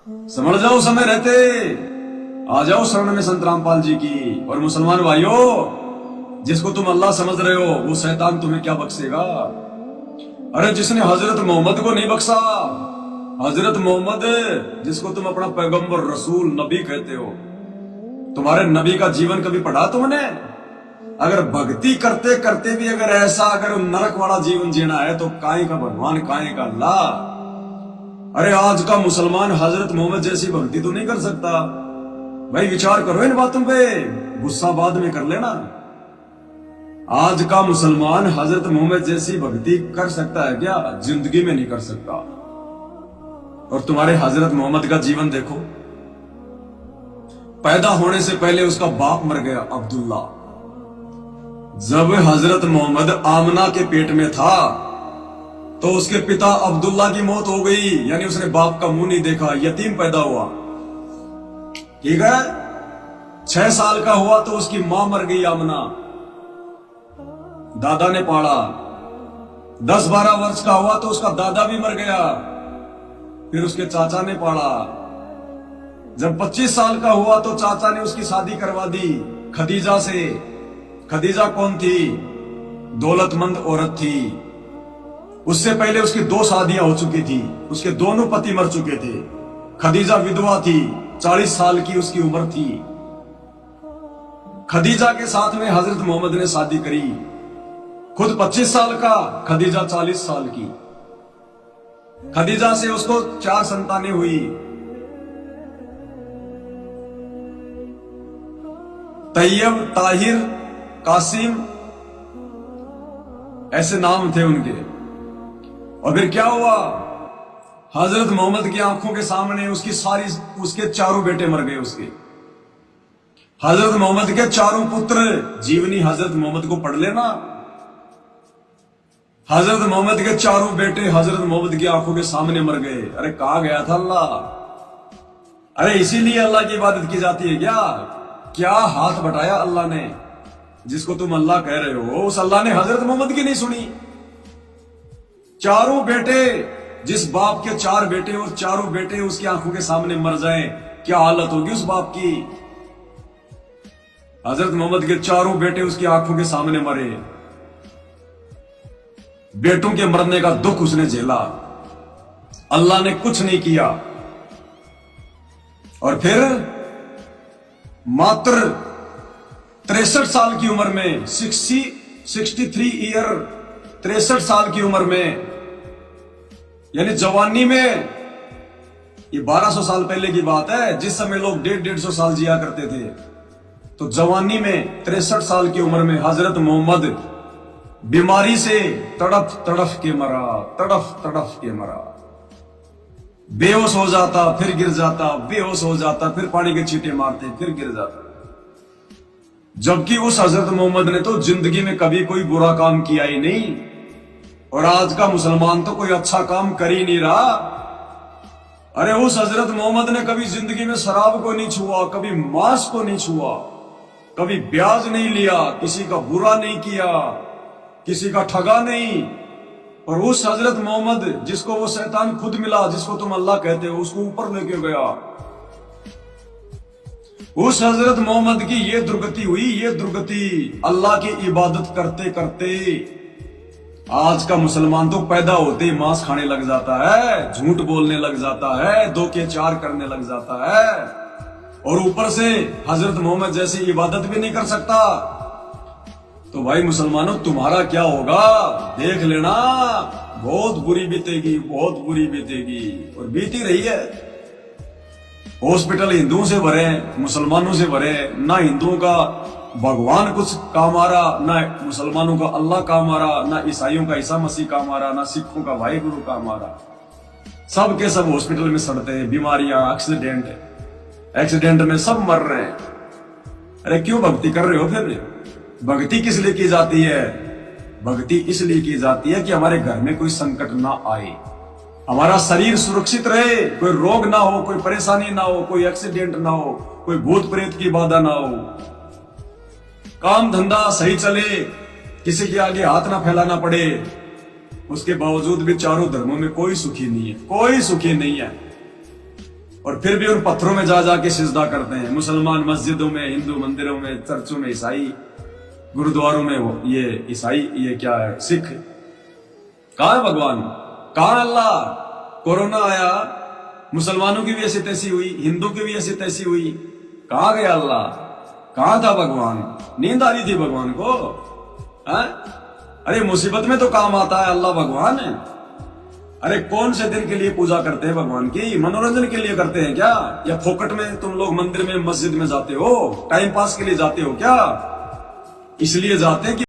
समझ जाओ समय रहते, आ जाओ शरण में संत रामपाल जी की। और मुसलमान भाइयों, जिसको तुम अल्लाह समझ रहे हो वो शैतान तुम्हें क्या बख्शेगा। अरे जिसने हजरत मोहम्मद को नहीं बख्शा, हजरत मोहम्मद जिसको तुम अपना पैगंबर रसूल नबी कहते हो, तुम्हारे नबी का जीवन कभी पढ़ा तुमने? अगर भक्ति करते करते भी अगर ऐसा अगर नरक वाला जीवन जीना है तो काहे का भगवान, काहे का अल्लाह। अरे आज का मुसलमान हजरत मोहम्मद जैसी भक्ति तो नहीं कर सकता। भाई विचार करो इन बातों पे, गुस्सा बाद में कर लेना। आज का मुसलमान हजरत मोहम्मद जैसी भक्ति कर सकता है क्या? जिंदगी में नहीं कर सकता। और तुम्हारे हजरत मोहम्मद का जीवन देखो, पैदा होने से पहले उसका बाप मर गया अब्दुल्ला। जब हजरत मोहम्मद आमना के पेट में था तो उसके पिता अब्दुल्ला की मौत हो गई, यानी उसने बाप का मुंह नहीं देखा, यतीम पैदा हुआ। ठीक है, 6 साल का हुआ तो उसकी मां मर गई आमना, दादा ने पाला। 10-12 वर्ष का हुआ तो उसका दादा भी मर गया, फिर उसके चाचा ने पाला। जब 25 साल का हुआ तो चाचा ने उसकी शादी करवा दी खदीजा से। खदीजा कौन थी? दौलतमंद औरत थी। उससे पहले उसकी 2 शादियां हो चुकी थी, उसके दोनों पति मर चुके थे। खदीजा विधवा थी, 40 साल की उसकी उम्र थी। खदीजा के साथ में हजरत मोहम्मद ने शादी करी, खुद 25 साल का, खदीजा 40 साल की। खदीजा से उसको 4 संतानें हुई। तैयब, ताहिर, कासिम, ऐसे नाम थे उनके। और फिर क्या हुआ? हजरत मोहम्मद की आंखों के सामने उसके चारों बेटे मर गए। उसके हजरत मोहम्मद के चारों पुत्र, जीवनी हजरत मोहम्मद को पढ़ लेना। हजरत मोहम्मद के चारों बेटे हजरत मोहम्मद की आंखों के सामने मर गए। अरे कहा गया था अल्लाह? अरे इसीलिए अल्लाह की इबादत की जाती है क्या? क्या हाथ बटाया अल्लाह ने? जिसको तुम अल्लाह कह रहे हो उस अल्लाह ने हजरत मोहम्मद की नहीं सुनी। चारों बेटे, जिस बाप के 4 बेटे और चारों बेटे उसकी आंखों के सामने मर जाएं, क्या हालत होगी उस बाप की? हजरत मोहम्मद के चारों बेटे उसकी आंखों के सामने मरे। बेटों के मरने का दुख उसने झेला, अल्लाह ने कुछ नहीं किया। और फिर मात्र 63 साल की उम्र में, 63 ईयर, 63 साल की उम्र में, यानी जवानी में, ये 1200 साल पहले की बात है, जिस समय लोग 150-150 साल जिया करते थे, तो जवानी में 63 साल की उम्र में हजरत मोहम्मद बीमारी से तड़फ तड़फ के मरा, तड़फ तड़फ के मरा। बेहोश हो जाता, फिर गिर जाता, बेहोश हो जाता, फिर पानी के छींटे मारते, फिर गिर जाता। जबकि उस हजरत मोहम्मद ने तो जिंदगी में कभी कोई बुरा काम किया ही नहीं। और आज का मुसलमान तो कोई अच्छा काम कर ही नहीं रहा। अरे उस हजरत मोहम्मद ने कभी जिंदगी में शराब को नहीं छुआ, कभी मांस को नहीं छुआ, कभी ब्याज नहीं लिया, किसी का बुरा नहीं किया, किसी का ठगा नहीं। और उस हजरत मोहम्मद जिसको वो शैतान खुद मिला, जिसको तुम अल्लाह कहते हो, उसको ऊपर लेके गया। उस हजरत मोहम्मद की ये दुर्गति हुई, ये दुर्गति अल्लाह की इबादत करते करते। आज का मुसलमान तो पैदा होते ही मांस खाने लग जाता है, झूठ बोलने लग जाता है, 2 के 4 करने लग जाता है, और ऊपर से हजरत मोहम्मद जैसी इबादत भी नहीं कर सकता। तो भाई मुसलमानों, तुम्हारा क्या होगा देख लेना। बहुत बुरी बीतेगी, बहुत बुरी बीतेगी, और बीती रही है। हॉस्पिटल हिंदुओं से भरे, मुसलमानों से भरे। ना हिंदुओं का भगवान कुछ काम आ रहा, ना मुसलमानों का अल्लाह काम आ रहा, ना ईसाइयों का ईसा मसीह काम आ रहा, ना सिखों का भाई गुरु काम आ रहा। सब के सब हॉस्पिटल में सड़ते हैं, बीमारियां, एक्सीडेंट में सब मर रहे हैं। अरे क्यों भक्ति कर रहे हो फिर? भक्ति किस लिए की जाती है? भक्ति इसलिए की जाती है कि हमारे घर में कोई संकट ना आए, हमारा शरीर सुरक्षित रहे, कोई रोग ना हो, कोई परेशानी ना हो, कोई एक्सीडेंट ना हो, कोई भूत प्रेत की बाधा ना हो, काम धंधा सही चले, किसी के आगे हाथ ना फैलाना पड़े। उसके बावजूद भी चारों धर्मों में कोई सुखी नहीं है, कोई सुखी नहीं है। और फिर भी उन पत्थरों में जा जाके सिजदा करते हैं। मुसलमान मस्जिदों में, हिंदू मंदिरों में, चर्चों में, ईसाई गुरुद्वारों में, वो ये ईसाई, ये क्या है, सिख। कहाँ है भगवान, कहाँ है अल्लाह? कोरोना आया, मुसलमानों की भी ऐसी तैसी हुई, हिंदू की भी ऐसी तैसी हुई, कहाँ गया अल्लाह? कहाँ था भगवान? नींद आ रही थी भगवान को? है? अरे मुसीबत में तो काम आता है अल्लाह भगवान है। अरे कौन से दिन के लिए पूजा करते हैं भगवान की? मनोरंजन के लिए करते हैं क्या? या फोकट में तुम लोग मंदिर में, मस्जिद में जाते हो? टाइम पास के लिए जाते हो क्या? इसलिए जाते हैं कि